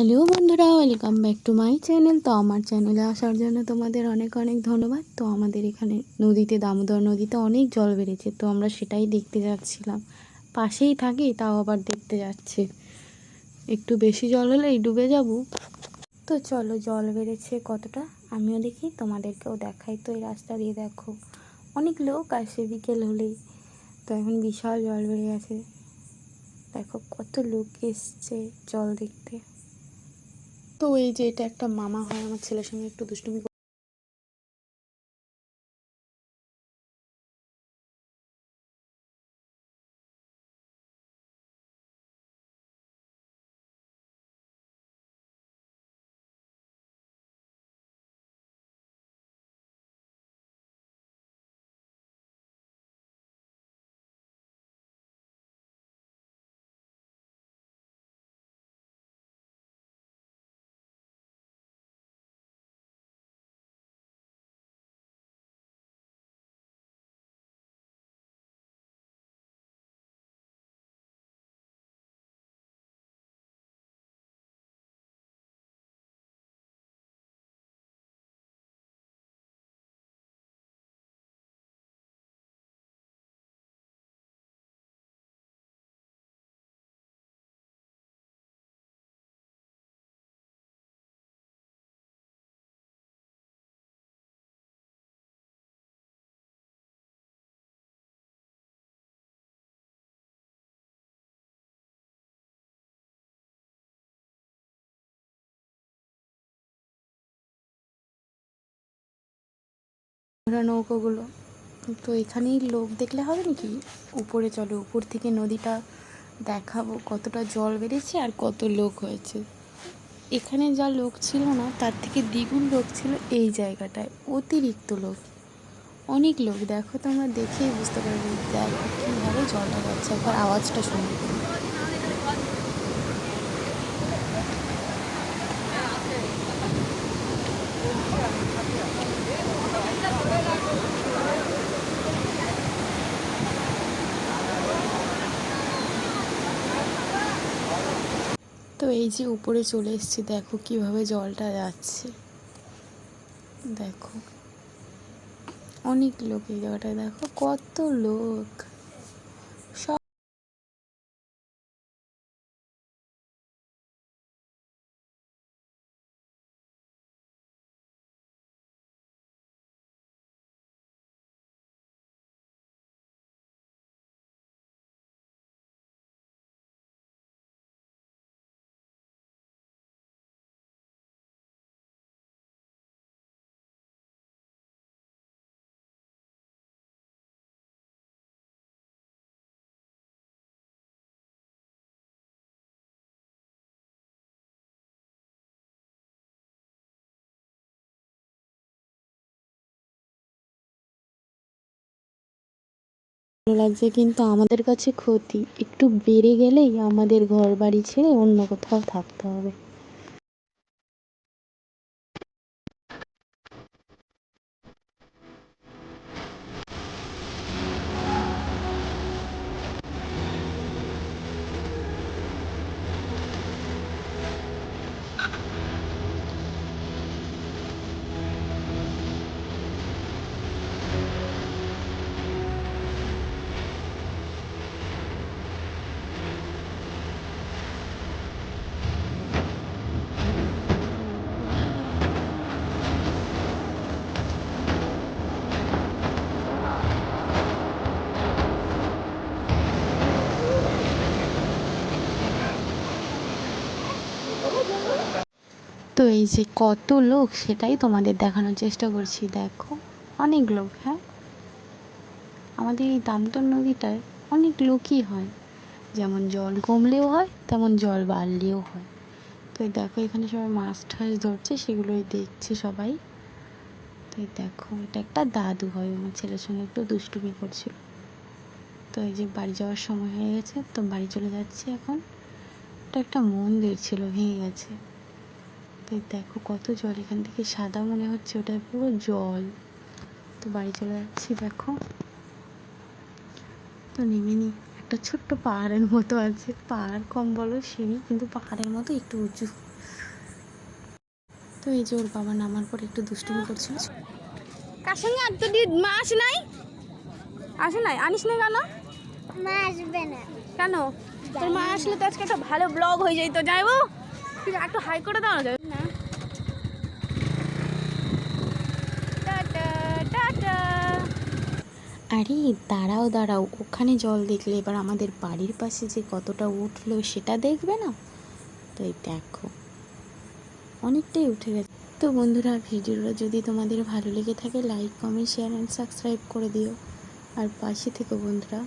Hello বন্ধুরা, welcome back to my channel. তো আমার চ্যানেলে আসার জন্য তোমাদের অনেক অনেক ধন্যবাদ। তো আমাদের এখানে নদীতে, দামোদর নদীতে অনেক জল বেড়েছে, তো আমরা সেটাই দেখতে যাচ্ছিলাম। পাশেই থাকি, তাও আবার দেখতে যাচ্ছি। একটু বেশি জল হলেই ডুবে যাব। তো চলো, জল বেড়েছে কতটা আমিও দেখি, তোমাদেরকেও দেখাই। তো এই রাস্তা দিয়ে দেখো অনেক লোক আসে বিকেল হলেই। তো এখন বিশাল জল বেড়ে গেছে, দেখো কত লোক এসছে জল দেখতে। তো এই যে এটা একটা মামা হয়, আমার ছেলের সঙ্গে একটু দুষ্টুমি ঘোরা নৌকোগুলো। তো এখানেই লোক দেখলে হবে নাকি, উপরে চলো, উপর থেকে নদীটা দেখাবো কতটা জল বেড়েছে আর কত লোক হয়েছে। এখানে যা লোক ছিল না, তার থেকে দ্বিগুণ লোক ছিল এই জায়গাটায়, অতিরিক্ত লোক, অনেক লোক। দেখো তোমরা দেখেই বুঝতে পারবে, দেখো কীভাবে জলটা যাচ্ছে, একবার আওয়াজটা শুনে। তো এই যে উপরে চলে এসেছি, দেখো কিভাবে জলটা যাচ্ছে, দেখো অনেক লোক এই জায়গাটায়, দেখো কত লোক। সব ভালো লাগছে, কিন্তু আমাদের কাছে ক্ষতি একটু বেড়ে গেলেই আমাদের ঘর বাড়ি ছেড়ে অন্য কোথাও থাকতে হবে। তো এই যে কত লোক, সেটাই তোমাদের দেখানোর চেষ্টা করছি। দেখো অনেক লোক, হ্যাঁ, আমাদের এই দামোদর নদীটায় অনেক লোকই হয়, যেমন জল কমলেও হয়, তেমন জল বাড়লেও হয়। তো এই দেখো এখানে সবাই মাছ টাছ ধরছে, সেগুলোই দেখছে সবাই। তো এই দেখো এটা একটা দাদু হয়, আমার ছেলের সঙ্গে একটু দুষ্টুমি করছিল। তো এই যে বাড়ি যাওয়ার সময় হয়ে গেছে, তো বাড়ি চলে যাচ্ছি এখন। এটা একটা মন্দির ছিল, ভেঙে গেছে। তো দেখো কত জল, এখান থেকে সাদা মনে হচ্ছে, ওটা পুরো জল। তো বাড়ি চলে যাচ্ছি, দেখো। তো নেমে নি, একটা ছোট্ট পাহাড়ের মতো আছে, পাহাড় কম বলো সিঁড়ি, কিন্তু পাহাড়ের মতো একটু উঁচু। তো এই যে ওর বাবা নামার পর একটু দুষ্টুমি করছিল। কার সঙ্গে আর তোর মা আসে নাই? আসে নাই? আনিস না কেন? মা আসবে না। কেন? তোর মা আসলে তো আজকে একটা ভালো ব্লগ হয়ে যেত। যাইবো একটু হাই করে দাও না না। Tata tata. আরে দাঁড়াও দাঁড়াও, ওখানে জল দেখলে এবার আমাদের বাড়ির পাশে যে কতটা উঠলো সেটা দেখবে না? তো এই দেখো অনেকটাই উঠে গেছে। তো বন্ধুরা, ভিডিওটা যদি তোমাদের ভালো লেগে থাকে like comment share and subscribe করে দিও, আর পাশে থেকো বন্ধুরা।